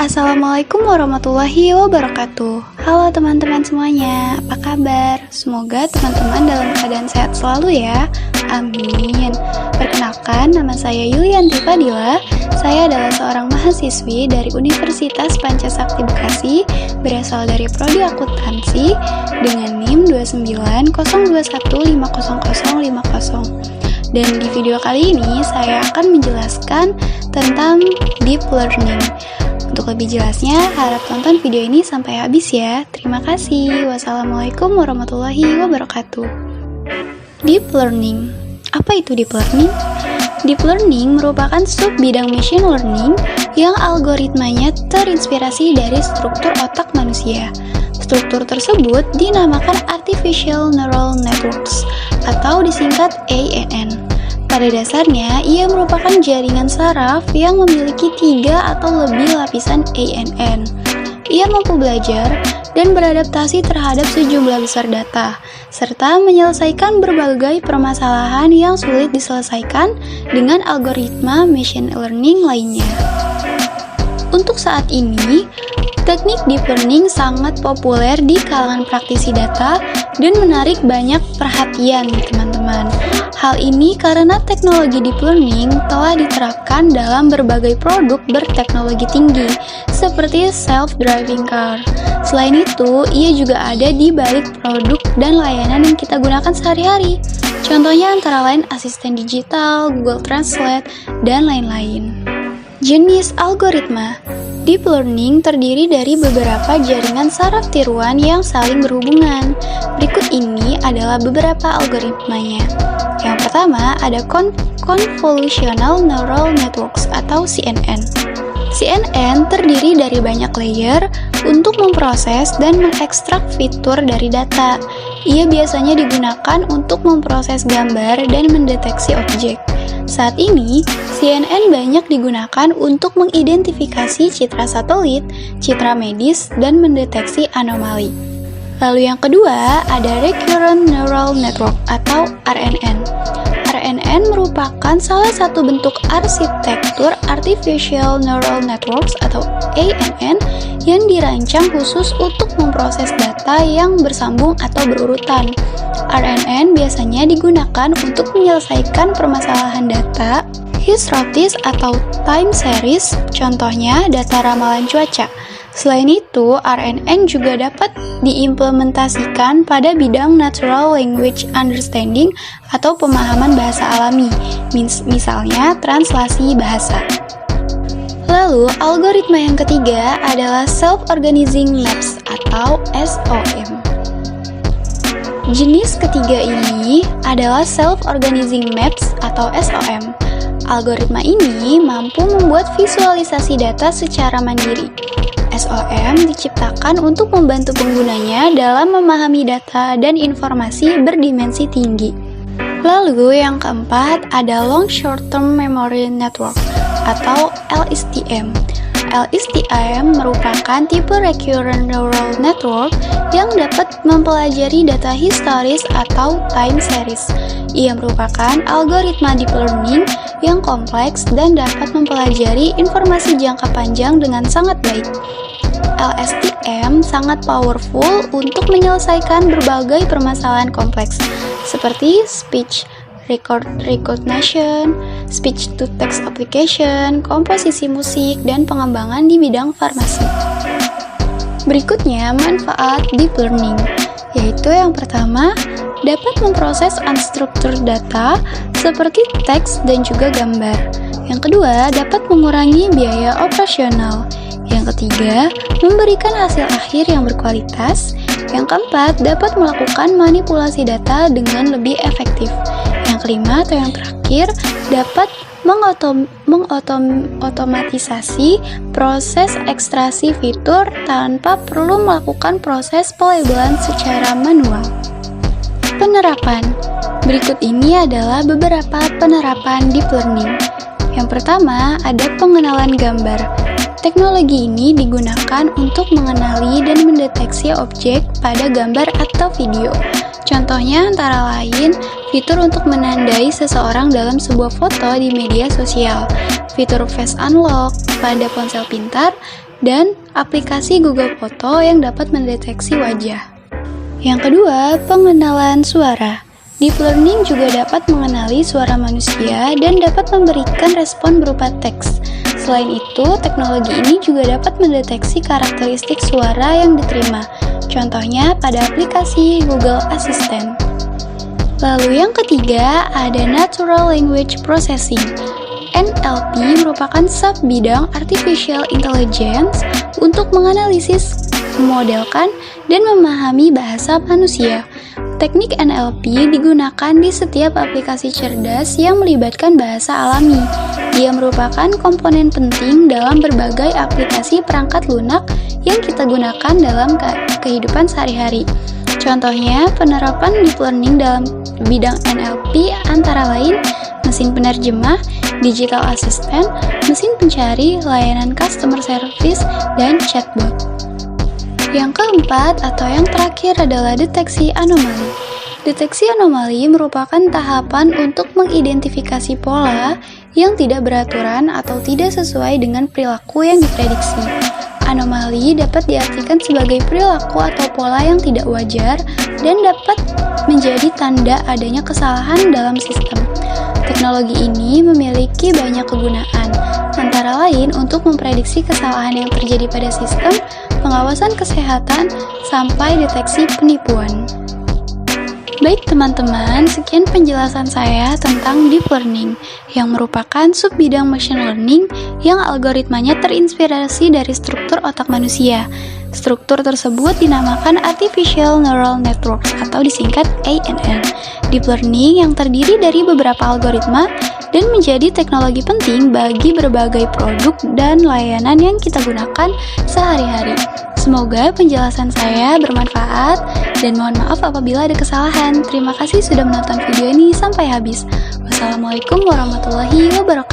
Assalamualaikum warahmatullahi wabarakatuh. Halo teman-teman semuanya, apa kabar? Semoga teman-teman dalam keadaan sehat selalu ya. Amin. Perkenalkan, nama saya Yulianti Fadila. Saya adalah seorang mahasiswi dari Universitas Pancasakti Bekasi, berasal dari Prodi Akuntansi dengan NIM 29021500050. Dan di video kali ini saya akan menjelaskan tentang deep learning. Untuk lebih jelasnya, harap tonton video ini sampai habis ya. Terima kasih. Wassalamualaikum warahmatullahi wabarakatuh. Deep learning. Apa itu deep learning? Deep learning merupakan sub bidang machine learning yang algoritmanya terinspirasi dari struktur otak manusia. Struktur tersebut dinamakan Artificial Neural Networks atau disingkat ANN. Pada dasarnya, ia merupakan jaringan saraf yang memiliki 3 atau lebih lapisan ANN. Ia mampu belajar dan beradaptasi terhadap sejumlah besar data, serta menyelesaikan berbagai permasalahan yang sulit diselesaikan dengan algoritma machine learning lainnya. Untuk saat ini, teknik deep learning sangat populer di kalangan praktisi data dan menarik banyak perhatian teman-teman. Hal ini karena teknologi deep learning telah diterapkan dalam berbagai produk berteknologi tinggi, seperti self-driving car. Selain itu, ia juga ada di balik produk dan layanan yang kita gunakan sehari-hari. Contohnya antara lain asisten digital, Google Translate, dan lain-lain. Jenis algoritma. Deep learning terdiri dari beberapa jaringan saraf tiruan yang saling berhubungan. Berikut ini adalah beberapa algoritmanya. Yang pertama ada Convolutional Neural Networks atau CNN. CNN terdiri dari banyak layer untuk memproses dan mengekstrak fitur dari data. Ia biasanya digunakan untuk memproses gambar dan mendeteksi objek. Saat ini, CNN banyak digunakan untuk mengidentifikasi citra satelit, citra medis, dan mendeteksi anomali. Lalu yang kedua, ada Recurrent Neural Network atau RNN. RNN merupakan salah satu bentuk arsitektur Artificial Neural Networks atau ANN yang dirancang khusus untuk memproses data yang bersambung atau berurutan. RNN biasanya digunakan untuk menyelesaikan permasalahan data hysteresis atau time series, contohnya data ramalan cuaca. Selain itu, RNN juga dapat diimplementasikan pada bidang natural language understanding atau pemahaman bahasa alami, misalnya translasi bahasa. Lalu, algoritma yang ketiga adalah Self-Organizing Maps atau SOM. Jenis ketiga ini adalah Self-Organizing Maps atau SOM. Algoritma ini mampu membuat visualisasi data secara mandiri. SOM diciptakan untuk membantu penggunanya dalam memahami data dan informasi berdimensi tinggi. Lalu yang keempat ada Long Short Term Memory Network atau LSTM. LSTM merupakan tipe Recurrent Neural Network yang dapat mempelajari data historis atau time series. Ia merupakan algoritma deep learning yang kompleks dan dapat mempelajari informasi jangka panjang dengan sangat baik. LSTM sangat powerful untuk menyelesaikan berbagai permasalahan kompleks, seperti speech recognition, speech-to-text application, komposisi musik, dan pengembangan di bidang farmasi. Berikutnya, manfaat deep learning, yaitu yang pertama, dapat memproses unstructured data seperti teks dan juga gambar. Yang kedua, dapat mengurangi biaya operasional. Yang ketiga, memberikan hasil akhir yang berkualitas. Yang keempat, dapat melakukan manipulasi data dengan lebih efektif. Yang kelima atau yang terakhir, dapat mengotomatisasi proses ekstraksi fitur tanpa perlu melakukan proses pelabelan secara manual. Penerapan. Berikut ini adalah beberapa penerapan deep learning. Yang pertama, ada pengenalan gambar. Teknologi ini digunakan untuk mengenali dan mendeteksi objek pada gambar atau video. Contohnya antara lain, fitur untuk menandai seseorang dalam sebuah foto di media sosial, fitur face unlock pada ponsel pintar, dan aplikasi Google Foto yang dapat mendeteksi wajah. Yang kedua, pengenalan suara. Deep Learning juga dapat mengenali suara manusia dan dapat memberikan respon berupa teks. Selain itu, teknologi ini juga dapat mendeteksi karakteristik suara yang diterima, contohnya pada aplikasi Google Assistant. Lalu yang ketiga, ada Natural Language Processing. NLP merupakan sub-bidang Artificial Intelligence untuk menganalisis, memodelkan, dan memahami bahasa manusia. Teknik NLP digunakan di setiap aplikasi cerdas yang melibatkan bahasa alami. Ia merupakan komponen penting dalam berbagai aplikasi perangkat lunak yang kita gunakan dalam kehidupan sehari-hari. Contohnya, penerapan deep learning dalam bidang NLP antara lain mesin penerjemah, digital assistant, mesin pencari, layanan customer service, dan chatbot. Yang keempat atau yang terakhir adalah deteksi anomali. Deteksi anomali merupakan tahapan untuk mengidentifikasi pola yang tidak beraturan atau tidak sesuai dengan perilaku yang diprediksi. Anomali dapat diartikan sebagai perilaku atau pola yang tidak wajar dan dapat menjadi tanda adanya kesalahan dalam sistem. Teknologi ini memiliki banyak kegunaan, antara lain untuk memprediksi kesalahan yang terjadi pada sistem, pengawasan kesehatan, sampai deteksi penipuan. Baik teman-teman, sekian penjelasan saya tentang deep learning yang merupakan subbidang machine learning yang algoritmanya terinspirasi dari struktur otak manusia. Struktur tersebut dinamakan Artificial Neural Networks atau disingkat ANN. Deep learning yang terdiri dari beberapa algoritma dan menjadi teknologi penting bagi berbagai produk dan layanan yang kita gunakan sehari-hari. Semoga penjelasan saya bermanfaat dan mohon maaf apabila ada kesalahan. Terima kasih sudah menonton video ini sampai habis. Wassalamualaikum warahmatullahi wabarakatuh.